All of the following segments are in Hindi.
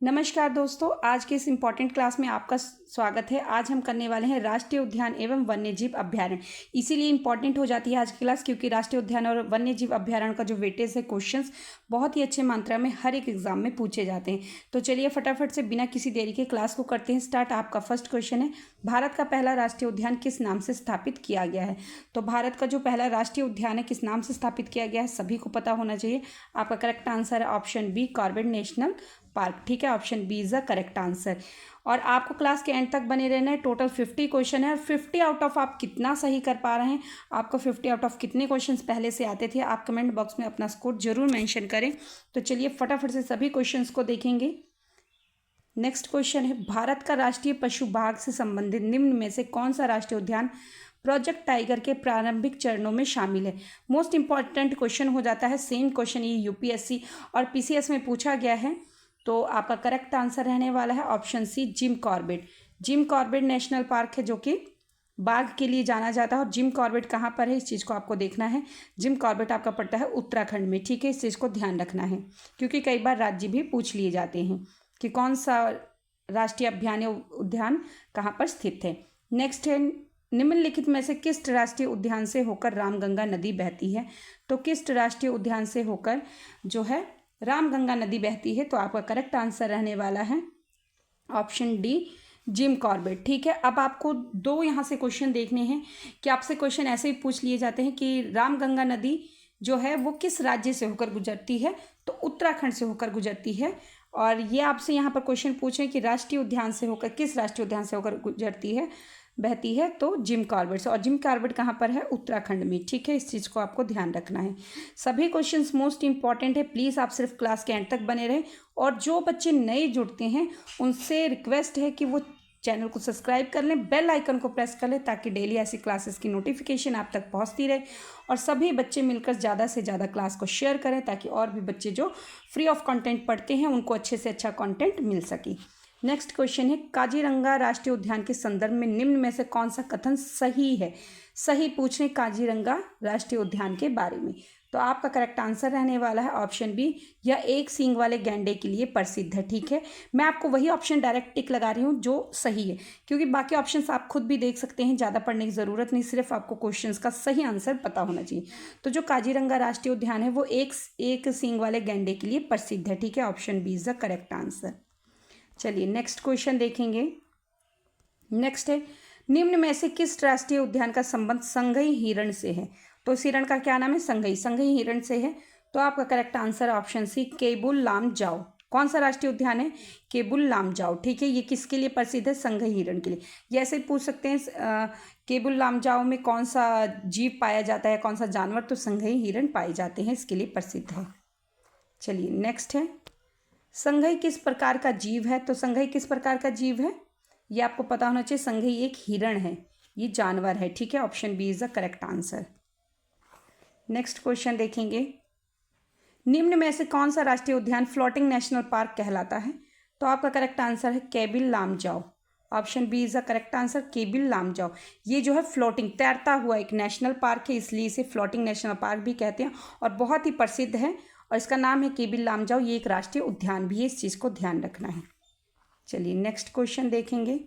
नमस्कार दोस्तों, आज के इस इम्पॉर्टेंट क्लास में आपका स्वागत है। आज हम करने वाले हैं राष्ट्रीय उद्यान एवं वन्यजीव अभ्यारण्य। इसीलिए इम्पॉर्टेंट हो जाती है आज की क्लास, क्योंकि राष्ट्रीय उद्यान और वन्यजीव अभ्यारण्य का जो वेटेज है, क्वेश्चंस बहुत ही अच्छे मात्रा में हर एक एग्जाम में पूछे जाते हैं। तो चलिए फटाफट से बिना किसी देरी के क्लास को करते हैं स्टार्ट। आपका फर्स्ट क्वेश्चन है, भारत का पहला राष्ट्रीय उद्यान किस नाम से स्थापित किया गया है? तो भारत का जो पहला राष्ट्रीय उद्यान है किस नाम से स्थापित किया गया है, सभी को पता होना चाहिए। आपका करेक्ट आंसर है option B, Corbett National Park. ठीक है, option B is the correct answer. और आपको क्लास के एंड तक बने रहना है। टोटल 50 क्वेश्चन है और 50 आउट ऑफ आप कितना सही कर पा रहे हैं, आपको 50 आउट ऑफ कितने क्वेश्चंस पहले से आते थे, आप कमेंट बॉक्स में अपना स्कोर जरूर मेंशन करें। तो चलिए फटाफट से सभी क्वेश्चंस को देखेंगे। नेक्स्ट क्वेश्चन है, भारत का राष्ट्रीय पशु बाघ से संबंधित निम्न में से कौन सा राष्ट्रीय उद्यान प्रोजेक्ट टाइगर के प्रारंभिक चरणों में शामिल है? मोस्ट इंपॉर्टेंट क्वेश्चन हो जाता है। सेम क्वेश्चन ये यूपीएससी और पीसीएस में पूछा गया है। तो आपका करेक्ट आंसर रहने वाला है option C, Jim Corbett. Jim Corbett National Park है जो कि बाघ के लिए जाना जाता है। और जिम कॉर्बेट कहाँ पर है, इस चीज़ को आपको देखना है। जिम कॉर्बेट आपका पड़ता है उत्तराखंड में। ठीक है, इस चीज़ को ध्यान रखना है, क्योंकि कई बार राज्य भी पूछ लिए जाते हैं कि कौन सा राष्ट्रीय अभ्यारण्य उद्यान कहाँ पर स्थित है। नेक्स्ट है, निम्नलिखित में से किस राष्ट्रीय उद्यान से होकर रामगंगा नदी बहती है? तो किस राष्ट्रीय उद्यान से होकर जो है रामगंगा नदी बहती है? तो आपका करेक्ट आंसर रहने वाला है ऑप्शन डी, जिम कॉर्बेट। ठीक है, अब आपको दो यहाँ से क्वेश्चन देखने हैं कि आपसे क्वेश्चन ऐसे ही पूछ लिए जाते हैं कि रामगंगा नदी जो है वो किस राज्य से होकर गुजरती है? तो उत्तराखंड से होकर गुजरती है। और ये आपसे यहाँ पर क्वेश्चन पूछें कि राष्ट्रीय उद्यान से होकर, किस राष्ट्रीय उद्यान से होकर गुजरती है, बहती है? तो जिम कॉर्बेट से। और जिम कॉर्बेट कहाँ पर है? उत्तराखंड में। ठीक है, इस चीज़ को आपको ध्यान रखना है। सभी क्वेश्चंस मोस्ट इंपॉर्टेंट है, प्लीज़ आप सिर्फ क्लास के एंड तक बने रहें। और जो बच्चे नए जुड़ते हैं उनसे रिक्वेस्ट है कि वो चैनल को सब्सक्राइब कर लें, बेल आइकन को प्रेस कर लें, ताकि डेली ऐसी क्लासेस की नोटिफिकेशन आप तक पहुंचती रहे। और सभी बच्चे मिलकर ज़्यादा से ज़्यादा क्लास को शेयर करें, ताकि और भी बच्चे जो फ्री ऑफ कंटेंट पढ़ते हैं उनको अच्छे से अच्छा कंटेंट मिल सके। नेक्स्ट क्वेश्चन है, काजीरंगा राष्ट्रीय उद्यान के संदर्भ में निम्न में से कौन सा कथन सही है? सही पूछ रहे काजीरंगा राष्ट्रीय उद्यान के बारे में। तो आपका करेक्ट आंसर रहने वाला है ऑप्शन बी, यह एक सींग वाले गैंडे के लिए प्रसिद्ध है। ठीक है, मैं आपको वही ऑप्शन डायरेक्ट टिक लगा रही हूँ जो सही है, क्योंकि बाकी ऑप्शंस आप खुद भी देख सकते हैं, ज़्यादा पढ़ने की ज़रूरत नहीं, सिर्फ आपको क्वेश्चंस का सही आंसर पता होना चाहिए। तो जो काजीरंगा राष्ट्रीय उद्यान है वो एक सींग वाले गैंडे के लिए प्रसिद्ध है। ठीक है, option B is the correct answer. चलिए नेक्स्ट क्वेश्चन देखेंगे। नेक्स्ट है, निम्न में से किस राष्ट्रीय उद्यान का संबंध संघई हिरण से है? तो इस हिरण का क्या नाम है? संघई। संघई हिरण से है। तो आपका correct answer option C, Keibul Lamjao. कौन सा राष्ट्रीय उद्यान है? केबुल लामजाओ। ठीक है, ये किसके लिए प्रसिद्ध है? संघई हिरण के लिए। ये ऐसे पूछ सकते हैं केबुल लामजाओ में कौन सा जीव पाया जाता है, कौन सा जानवर? तो संघई हिरण पाए जाते हैं, इसके लिए प्रसिद्ध है। चलिए नेक्स्ट है, संघई किस प्रकार का जीव है? तो संघई किस प्रकार का जीव है ये आपको पता होना चाहिए। संघई एक हिरण है, ये जानवर है। ठीक है, option B is the correct answer. Next question देखेंगे, निम्न में से कौन सा राष्ट्रीय उद्यान फ्लोटिंग नेशनल पार्क कहलाता है? तो आपका करेक्ट आंसर है Keibul Lamjao. Option B is the correct answer, Keibul Lamjao. ये जो है फ्लोटिंग, तैरता हुआ एक नेशनल पार्क है, इसलिए इसे फ्लोटिंग नेशनल पार्क भी कहते हैं और बहुत ही प्रसिद्ध है। और इसका नाम है केबिल लामजाओ। ये एक राष्ट्रीय उद्यान भी है, इस चीज़ को ध्यान रखना है। चलिए नेक्स्ट क्वेश्चन देखेंगे,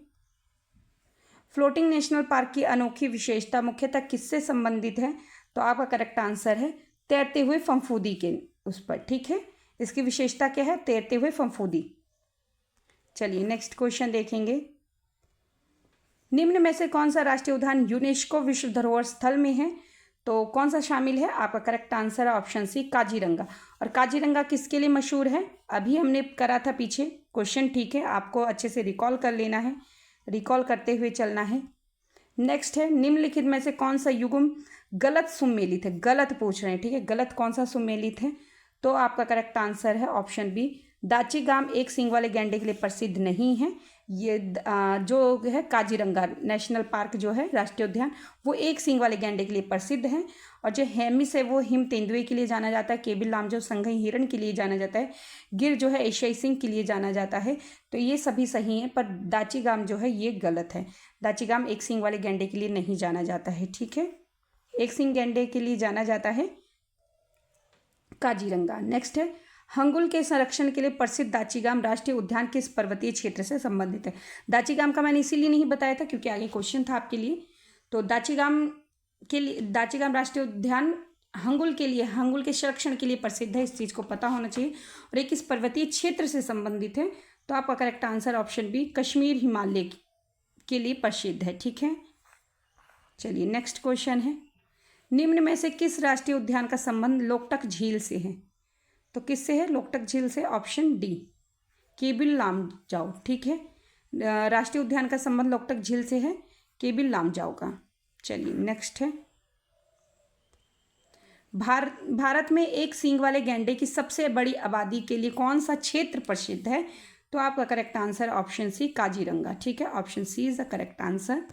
फ्लोटिंग नेशनल पार्क की अनोखी विशेषता मुख्यतः किससे संबंधित है? तो आपका करेक्ट आंसर है तैरते हुए फफूंदी के उस पर। ठीक है, इसकी विशेषता क्या है? तैरते हुए फफूंदी। चलिए नेक्स्ट क्वेश्चन देखेंगे, निम्न में से कौन सा राष्ट्रीय उद्यान यूनेस्को विश्व धरोहर स्थल में है? तो कौन सा शामिल है? आपका करेक्ट आंसर है ऑप्शन सी, काजीरंगा। और काजीरंगा किसके लिए मशहूर है? अभी हमने करा था पीछे क्वेश्चन। ठीक है, आपको अच्छे से रिकॉल कर लेना है, रिकॉल करते हुए चलना है। नेक्स्ट है, निम्नलिखित में से कौन सा युग्म गलत सुमेलित है? गलत पूछ रहे हैं। ठीक है, गलत कौन सा सुमेलित है? तो आपका करेक्ट आंसर है ऑप्शन बी, दाचीगाम एक सींग वाले गैंडे के लिए प्रसिद्ध नहीं है। ये जो है काजीरंगा नेशनल पार्क जो है राष्ट्रीय उद्यान, वो एक सींग वाले गैंडे के लिए प्रसिद्ध है। और जो हेमिस है वो हिम तेंदुए के लिए जाना जाता है। केबिल लामजाओ संघई हिरण के लिए जाना जाता है। गिर जो है एशियाई सिंह के लिए जाना जाता है। तो ये सभी सही हैं, पर दाचीगाम जो है ये गलत है। दाचीगाम एक सींग वाले गैंडे के लिए नहीं जाना जाता है। ठीक है, एक सींग गैंडे के लिए जाना जाता है काजीरंगा। नेक्स्ट है, हंगुल के संरक्षण के लिए प्रसिद्ध दाचीगाम राष्ट्रीय उद्यान किस पर्वतीय क्षेत्र से संबंधित है? दाचीगाम का मैंने इसीलिए नहीं बताया था क्योंकि आगे क्वेश्चन था आपके लिए। तो दाचीगाम राष्ट्रीय उद्यान हंगुल के संरक्षण के लिए प्रसिद्ध है, इस चीज़ को पता होना चाहिए। और एक किस पर्वतीय क्षेत्र से संबंधित है? तो आपका correct answer option B, Kashmir Himalaya के लिए प्रसिद्ध है। ठीक है, चलिए नेक्स्ट क्वेश्चन है, निम्न में से किस राष्ट्रीय उद्यान का संबंध लोकटक झील से है? तो किससे है? लोकटक झील से, ऑप्शन डी, केबिल लामजाओ। ठीक है, राष्ट्रीय उद्यान का संबंध लोकटक झील से है, केबिल लामजाओ का। चलिए नेक्स्ट है, भारत में एक सींग वाले गैंडे की सबसे बड़ी आबादी के लिए कौन सा क्षेत्र प्रसिद्ध है? तो आपका correct answer option C, Kaziranga. ठीक है, option C is the correct answer.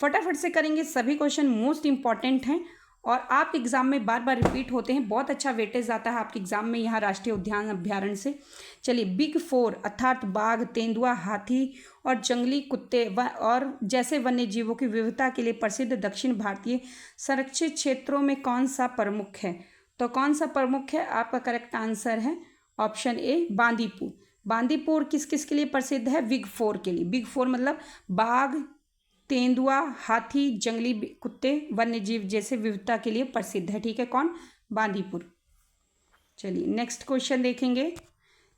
फटाफट से करेंगे, सभी क्वेश्चन मोस्ट इंपॉर्टेंट हैं और आप एग्जाम में बार बार रिपीट होते हैं, बहुत अच्छा वेटेज आता है आपके एग्जाम में यहाँ राष्ट्रीय उद्यान अभ्यारण्य से। चलिए, बिग फोर अर्थात बाघ, तेंदुआ, हाथी और जंगली कुत्ते और जैसे वन्य जीवों की विविधता के लिए प्रसिद्ध दक्षिण भारतीय संरक्षित क्षेत्रों में कौन सा प्रमुख है? तो कौन सा प्रमुख है? आपका करेक्ट आंसर है ऑप्शन ए, बांदीपुर। बांदीपुर किस किस के लिए प्रसिद्ध है? बिग फोर के लिए। बिग फोर मतलब बाघ, तेंदुआ, हाथी, जंगली कुत्ते, वन्य जीव जैसे विविधता के लिए प्रसिद्ध है। ठीक है, कौन? बांदीपुर। चलिए नेक्स्ट क्वेश्चन देखेंगे।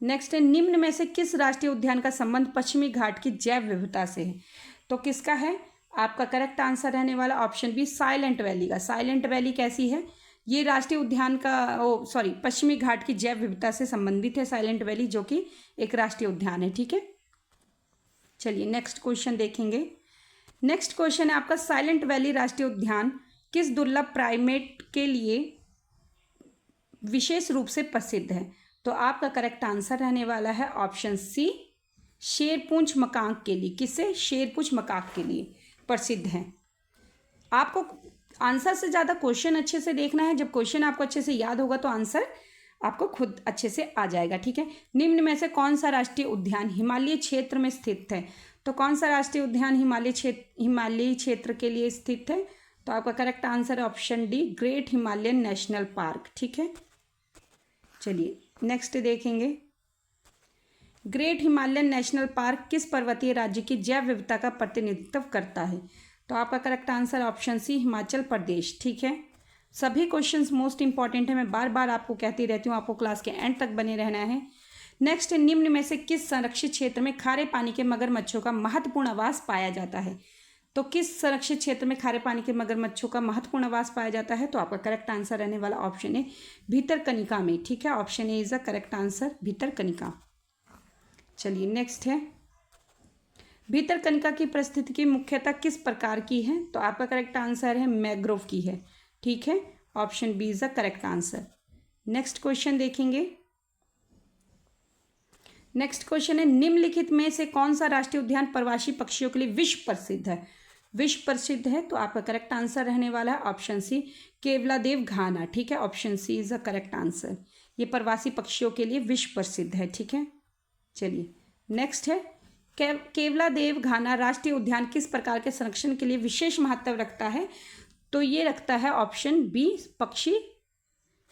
नेक्स्ट है, निम्न में से किस राष्ट्रीय उद्यान का संबंध पश्चिमी घाट की जैव विविधता से है? तो किसका है? आपका करेक्ट आंसर रहने वाला ऑप्शन बी, साइलेंट वैली का। साइलेंट वैली कैसी है? ये राष्ट्रीय उद्यान का पश्चिमी घाट की जैव विविधता से संबंधित है साइलेंट वैली, जो कि एक राष्ट्रीय उद्यान है। ठीक है, चलिए नेक्स्ट क्वेश्चन देखेंगे। नेक्स्ट क्वेश्चन है आपका, साइलेंट वैली राष्ट्रीय उद्यान किस दुर्लभ प्राइमेट के लिए विशेष रूप से प्रसिद्ध है? तो आपका करेक्ट आंसर रहने वाला है ऑप्शन सी, शेरपूंछ मकाक के लिए। किससे? शेरपूंछ मकाक के लिए प्रसिद्ध है। आपको आंसर से ज़्यादा क्वेश्चन अच्छे से देखना है। जब क्वेश्चन आपको अच्छे से याद होगा तो आंसर आपको खुद अच्छे से आ जाएगा। ठीक है, निम्न में से कौन सा राष्ट्रीय उद्यान हिमालय क्षेत्र में स्थित है? तो कौन सा राष्ट्रीय उद्यान हिमालयी क्षेत्र के लिए स्थित है? तो आपका correct answer option D, great Himalayan national Park. ठीक है, चलिए नेक्स्ट देखेंगे। ग्रेट हिमालयन नेशनल पार्क किस पर्वतीय राज्य की जैव विविधता का प्रतिनिधित्व करता है? तो आपका correct answer option C, Himachal Pradesh. ठीक है, सभी क्वेश्चंस मोस्ट इंपॉर्टेंट है, मैं बार बार आपको कहती रहती हूँ, आपको क्लास के एंड तक बने रहना है। नेक्स्ट, निम्न में से किस संरक्षित क्षेत्र में खारे पानी के मगरमच्छों का महत्वपूर्ण आवास पाया जाता है? तो किस संरक्षित क्षेत्र में खारे पानी के मगरमच्छों का महत्वपूर्ण आवास पाया जाता है? तो आपका करेक्ट आंसर रहने वाला ऑप्शन है, भीतरकनिका में। ठीक है, option A is the correct answer, Bhitarkanika. चलिए नेक्स्ट है, भीतरकनिका की परिस्थितिकी मुख्यतः किस प्रकार की है? तो आपका करेक्ट आंसर है मैंग्रोव की है। ठीक है, option B is the correct answer. Next question देखेंगे। नेक्स्ट क्वेश्चन है, निम्नलिखित में से कौन सा राष्ट्रीय उद्यान प्रवासी पक्षियों के लिए विश्व प्रसिद्ध है? विश्व प्रसिद्ध है, तो आपका करेक्ट आंसर रहने वाला है ऑप्शन सी, केवलादेव घाना। ठीक है, option C is the correct answer. ये प्रवासी पक्षियों के लिए विश्व प्रसिद्ध है। ठीक है, चलिए नेक्स्ट है, केवलादेव घाना राष्ट्रीय उद्यान किस प्रकार के संरक्षण के लिए विशेष महत्व रखता है? तो ये रखता है ऑप्शन बी, पक्षी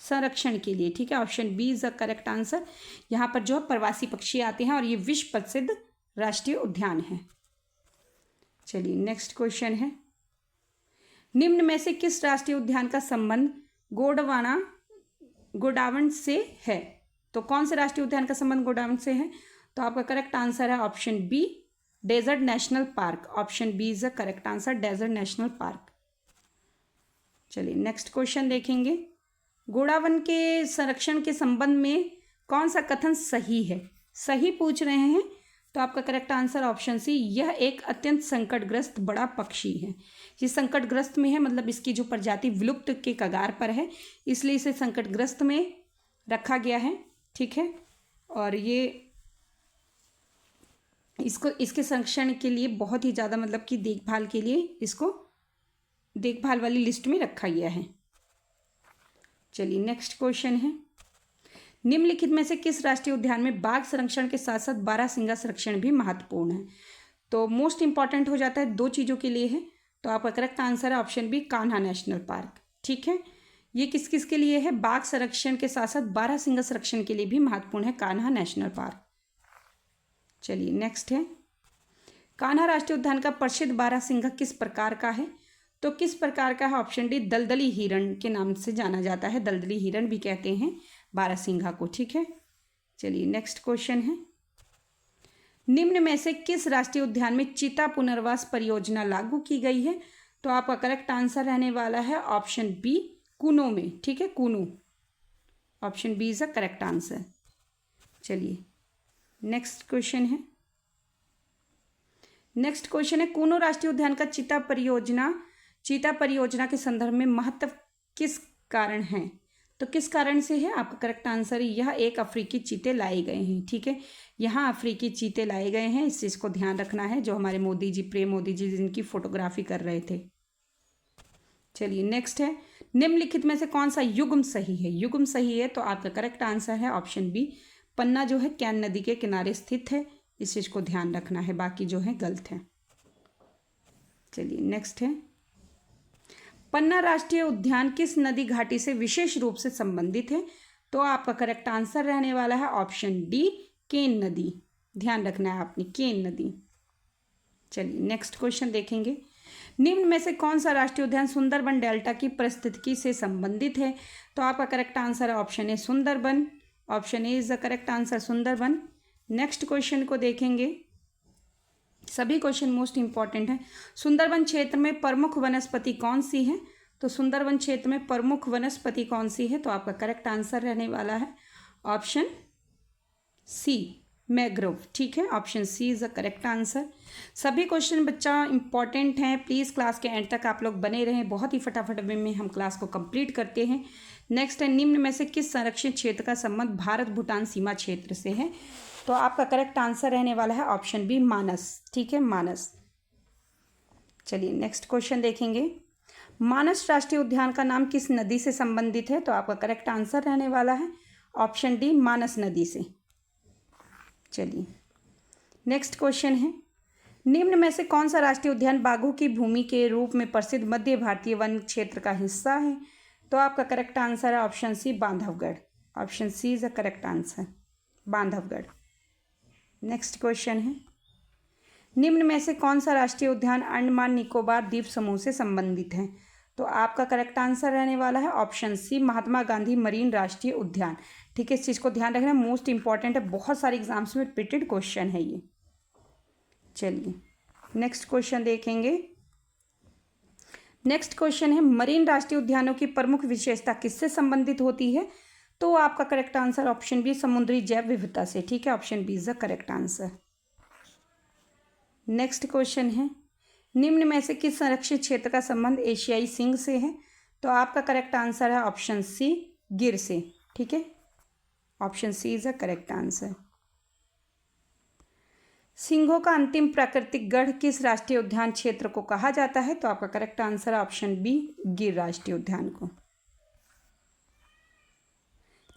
संरक्षण के लिए। ठीक है, option B is the correct answer. यहाँ पर जो प्रवासी पक्षी आते हैं और ये विश्व प्रसिद्ध राष्ट्रीय उद्यान है। चलिए नेक्स्ट क्वेश्चन है, निम्न में से किस राष्ट्रीय उद्यान का संबंध गोंडवाना से है? तो कौन से राष्ट्रीय उद्यान का संबंध गोंडवाना से है? तो आपका करेक्ट आंसर है option B, Desert National Park. Option B is the correct answer, Desert National Park. चलिए नेक्स्ट क्वेश्चन देखेंगे, गोंडवाना के संरक्षण के संबंध में कौन सा कथन सही है? सही पूछ रहे हैं, तो आपका करेक्ट आंसर ऑप्शन सी, यह एक अत्यंत संकटग्रस्त बड़ा पक्षी है। ये संकटग्रस्त में है, मतलब इसकी जो प्रजाति विलुप्त के कगार पर है, इसलिए इसे संकटग्रस्त में रखा गया है। ठीक है, और ये इसके संरक्षण के लिए बहुत ही ज़्यादा, मतलब कि देखभाल के लिए इसको देखभाल वाली लिस्ट में रखा गया है। चलिए नेक्स्ट क्वेश्चन है, निम्नलिखित में से किस राष्ट्रीय उद्यान में बाघ संरक्षण के साथ साथ बारहसिंगा संरक्षण भी महत्वपूर्ण है? तो मोस्ट इंपॉर्टेंट हो जाता है, दो चीज़ों के लिए है, तो आपका करेक्ट आंसर है option B, Kanha National Park. ठीक है, ये किस किस के लिए है? बाघ संरक्षण के साथ साथ बारहसिंगा संरक्षण के लिए भी महत्वपूर्ण है कान्हा नेशनल पार्क। चलिए नेक्स्ट है, कान्हा राष्ट्रीय उद्यान का प्रसिद्ध बारहसिंगा किस प्रकार का है? तो किस प्रकार का है? ऑप्शन डी, दलदली हिरण के नाम से जाना जाता है। दलदली हिरण भी कहते हैं बारहसिंगा को। ठीक है, चलिए नेक्स्ट क्वेश्चन है, निम्न में से किस राष्ट्रीय उद्यान में चीता पुनर्वास परियोजना लागू की गई है? तो आपका करेक्ट आंसर रहने वाला है ऑप्शन बी, कूनो में। ठीक है, Kuno, option B is the correct answer. चलिए नेक्स्ट क्वेश्चन है, नेक्स्ट क्वेश्चन है, कूनो राष्ट्रीय उद्यान का चीता परियोजना के संदर्भ में महत्व किस कारण है? तो किस कारण से है? आपका करेक्ट आंसर है, यह एक अफ्रीकी चीते लाए गए हैं। ठीक है, यहाँ अफ्रीकी चीते लाए गए हैं, इस चीज़ को ध्यान रखना है, जो हमारे मोदी जी, प्रेम मोदी जी, जिनकी फोटोग्राफी कर रहे थे। चलिए नेक्स्ट है, निम्नलिखित में से कौन सा युग्म सही है? युग्म सही है तो आपका करेक्ट आंसर है ऑप्शन बी, पन्ना जो है कैन नदी के किनारे स्थित है, इस चीज़ को ध्यान रखना है, बाकी जो है गलत है। चलिए नेक्स्ट है, पन्ना राष्ट्रीय उद्यान किस नदी घाटी से विशेष रूप से संबंधित है? तो आपका करेक्ट आंसर रहने वाला है ऑप्शन डी, केन नदी। ध्यान रखना है आपने, केन नदी। चलिए नेक्स्ट क्वेश्चन देखेंगे, निम्न में से कौन सा राष्ट्रीय उद्यान सुंदरबन डेल्टा की पारिस्थितिकी से संबंधित है? तो आपका करेक्ट आंसर है option A, Sundarban. Option A is the correct answer, Sundarban. Next question को देखेंगे, सभी क्वेश्चन मोस्ट इंपॉर्टेंट है। सुंदरबन क्षेत्र में प्रमुख वनस्पति कौन सी है? तो सुंदरबन क्षेत्र में प्रमुख वनस्पति कौन सी है? तो आपका करेक्ट आंसर रहने वाला है ऑप्शन सी, मैग्रोव। ठीक है, option C is the correct answer. सभी क्वेश्चन बच्चा इंपॉर्टेंट हैं, प्लीज़ क्लास के एंड तक आप लोग बने रहें, बहुत ही फटाफट में हम क्लास को कंप्लीट करते हैं। नेक्स्ट है, निम्न में से किस संरक्षित क्षेत्र का संबंध भारत भूटान सीमा क्षेत्र से है? तो आपका करेक्ट आंसर रहने वाला है ऑप्शन बी, मानस। ठीक है, मानस। चलिए नेक्स्ट क्वेश्चन देखेंगे, मानस राष्ट्रीय उद्यान का नाम किस नदी से संबंधित है? तो आपका करेक्ट आंसर रहने वाला है ऑप्शन डी, मानस नदी से। चलिए नेक्स्ट क्वेश्चन है, निम्न में से कौन सा राष्ट्रीय उद्यान बाघों की भूमि के रूप में प्रसिद्ध मध्य भारतीय वन क्षेत्र का हिस्सा है? तो आपका करेक्ट आंसर है option C, Bandhavgarh. Option C is the correct answer, Bandhavgarh. Next question है, निम्न में से कौन सा राष्ट्रीय उद्यान अंडमान निकोबार द्वीप समूह से संबंधित है? तो आपका करेक्ट आंसर रहने वाला है ऑप्शन सी, महात्मा गांधी मरीन राष्ट्रीय उद्यान। ठीक है, इस चीज़ को ध्यान रखना, मोस्ट इंपॉर्टेंट है, बहुत सारे एग्जाम्स में रिपीटेड क्वेश्चन है ये। चलिए नेक्स्ट क्वेश्चन देखेंगे, नेक्स्ट क्वेश्चन है, मरीन राष्ट्रीय उद्यानों की प्रमुख विशेषता किससे संबंधित होती है? तो आपका करेक्ट आंसर ऑप्शन बी, समुद्री जैव विविधता से। ठीक है, option B is the correct answer. Next question है, निम्न में से किस संरक्षित क्षेत्र का संबंध एशियाई सिंह से है? तो आपका करेक्ट आंसर है ऑप्शन सी, गिर से। ठीक है, option C is the correct answer. सिंहों का अंतिम प्राकृतिक गढ़ किस राष्ट्रीय उद्यान क्षेत्र को कहा जाता है? तो आपका करेक्ट आंसर है ऑप्शन बी, गिर राष्ट्रीय उद्यान को।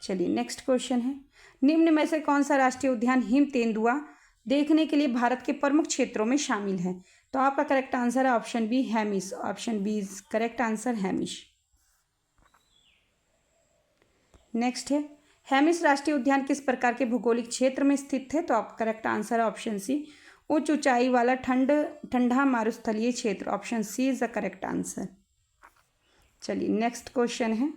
चलिए नेक्स्ट क्वेश्चन है, निम्न में से कौन सा राष्ट्रीय उद्यान हिम तेंदुआ देखने के लिए भारत के प्रमुख क्षेत्रों में शामिल है? तो आपका करेक्ट आंसर है option B, Hemis. Option B is correct answer, Hemis. Next है, हैमिस राष्ट्रीय उद्यान किस प्रकार के भौगोलिक क्षेत्र में स्थित है? तो आपका करेक्ट आंसर है ऑप्शन सी, उच्च ऊंचाई वाला ठंडा मारुस्थलीय क्षेत्र। Option C is the correct answer. चलिए नेक्स्ट क्वेश्चन है,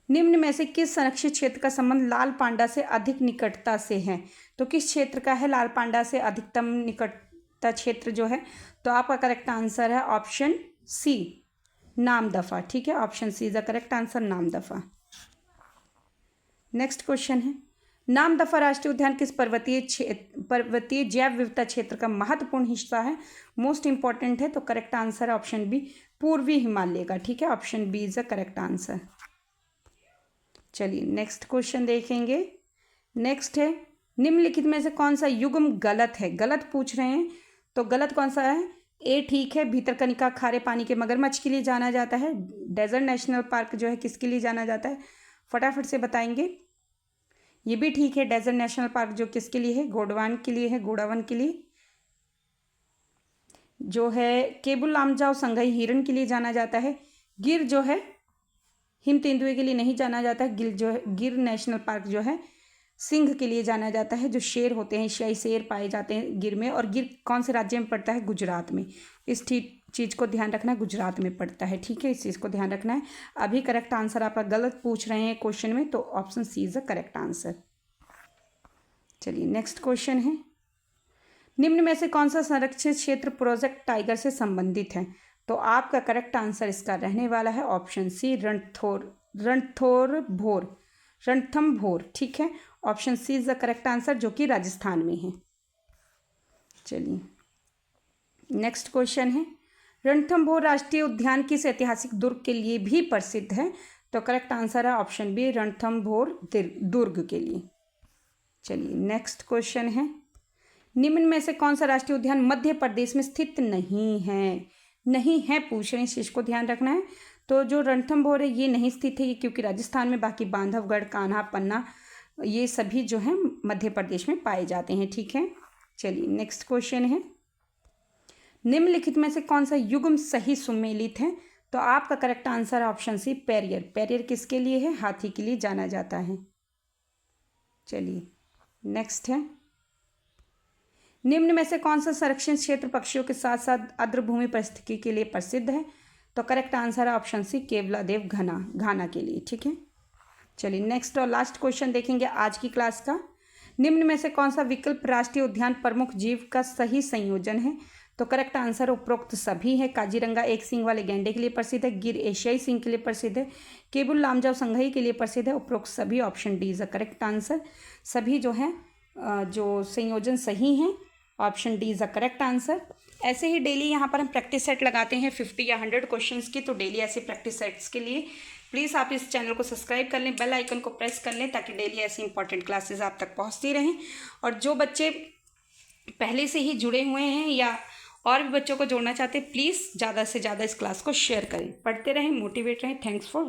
निम्न में से किस संरक्षित क्षेत्र का संबंध लाल पांडा से अधिक निकटता से है? तो किस क्षेत्र का है लाल पांडा से अधिकतम निकटता क्षेत्र जो है? तो आपका करेक्ट आंसर है ऑप्शन सी, नामदफा। ठीक है, option C is the correct answer, Namdapha. Next question है, नामदफा राष्ट्रीय उद्यान किस पर्वतीय जैव विविधता क्षेत्र का महत्वपूर्ण हिस्सा है? मोस्ट इंपॉर्टेंट है, तो करेक्ट आंसर है ऑप्शन बी, पूर्वी हिमालय का। ठीक है, option B is the correct answer. चलिए नेक्स्ट क्वेश्चन देखेंगे, नेक्स्ट है, निम्नलिखित में से कौन सा युग्म गलत है? गलत पूछ रहे हैं, तो गलत कौन सा है? ए ठीक है, भीतरकनिका खारे पानी के मगरमच्छ के लिए जाना जाता है। डेजर्ट नेशनल पार्क जो है किसके लिए जाना जाता है? फटाफट से बताएंगे। ये भी ठीक है, डेजर्ट नेशनल पार्क जो किसके लिए है? गोंडवाना के लिए है, गोंडवाना के लिए। जो है केबुल लामजाओ संघई हिरण के लिए जाना जाता है। गिर जो है हिम तेंदुए के लिए नहीं जाना जाता है। गिर नेशनल पार्क जो है सिंह के लिए जाना जाता है। जो शेर होते हैं, एशियाई शेर पाए जाते हैं गिर में। और गिर कौन से राज्य में पड़ता है? गुजरात में। इस चीज़ को ध्यान रखना है, गुजरात में पड़ता है। ठीक है, इस चीज़ को ध्यान रखना है। अभी करेक्ट आंसर आपका गलत पूछ रहे हैं क्वेश्चन में, तो option C is the correct answer. चलिए नेक्स्ट क्वेश्चन है, निम्न में से कौन सा संरक्षित क्षेत्र प्रोजेक्ट टाइगर से संबंधित है? तो आपका करेक्ट आंसर इसका रहने वाला है ऑप्शन सी, रणथंभौर। ठीक है, option C is the correct answer, जो कि राजस्थान में है। चलिए नेक्स्ट क्वेश्चन है, रणथंभौर राष्ट्रीय उद्यान किस ऐतिहासिक दुर्ग के लिए भी प्रसिद्ध है? तो करेक्ट आंसर है ऑप्शन बी, रणथंभौर दुर्ग के लिए। चलिए नेक्स्ट क्वेश्चन है, निम्न में से कौन सा राष्ट्रीय उद्यान मध्य प्रदेश में स्थित नहीं है पूछ रहे हैं, इस चीज को ध्यान रखना है। तो जो रणथंभौर है ये नहीं स्थित है, ये क्योंकि राजस्थान में। बाकी बांधवगढ़, कान्हा, पन्ना ये सभी जो है मध्य प्रदेश में पाए जाते हैं। ठीक है, चलिए नेक्स्ट क्वेश्चन है, निम्नलिखित में से कौन सा युग्म सही सुमेलित है? तो आपका करेक्ट आंसर है ऑप्शन सी, पेरियर किसके लिए है? हाथी के लिए जाना जाता है। चलिए नेक्स्ट है, निम्न में से कौन सा संरक्षित क्षेत्र पक्षियों के साथ साथ आर्द्रभूमि परिस्थिति के लिए प्रसिद्ध है? तो करेक्ट आंसर है ऑप्शन सी, केवलादेव घाना के लिए। ठीक है, चलिए नेक्स्ट और लास्ट क्वेश्चन देखेंगे आज की क्लास का, निम्न में से कौन सा विकल्प राष्ट्रीय उद्यान प्रमुख जीव का सही संयोजन है? तो करेक्ट आंसर उपरोक्त सभी है। काजीरंगा एक सींग वाले गैंडे के लिए प्रसिद्ध है, गिर एशियाई सिंह के लिए प्रसिद्ध है, केबुल लामजाओ संघई के लिए प्रसिद्ध है। उपरोक्त सभी, option D is the correct answer. सभी जो है जो संयोजन सही हैं, option D is the correct answer. ऐसे ही डेली यहाँ पर हम प्रैक्टिस सेट लगाते हैं 50 या 100 क्वेश्चंस की। तो डेली ऐसे प्रैक्टिस सेट्स के लिए प्लीज़ आप इस चैनल को सब्सक्राइब कर लें, बेल आइकन को प्रेस कर लें, ताकि डेली ऐसी इंपॉर्टेंट क्लासेस आप तक पहुँचती रहें। और जो बच्चे पहले से ही जुड़े हुए हैं या और भी बच्चों को जोड़ना चाहते हैं, प्लीज़ ज़्यादा से ज़्यादा इस क्लास को शेयर करें। पढ़ते रहें, मोटिवेट रहें। Thanks for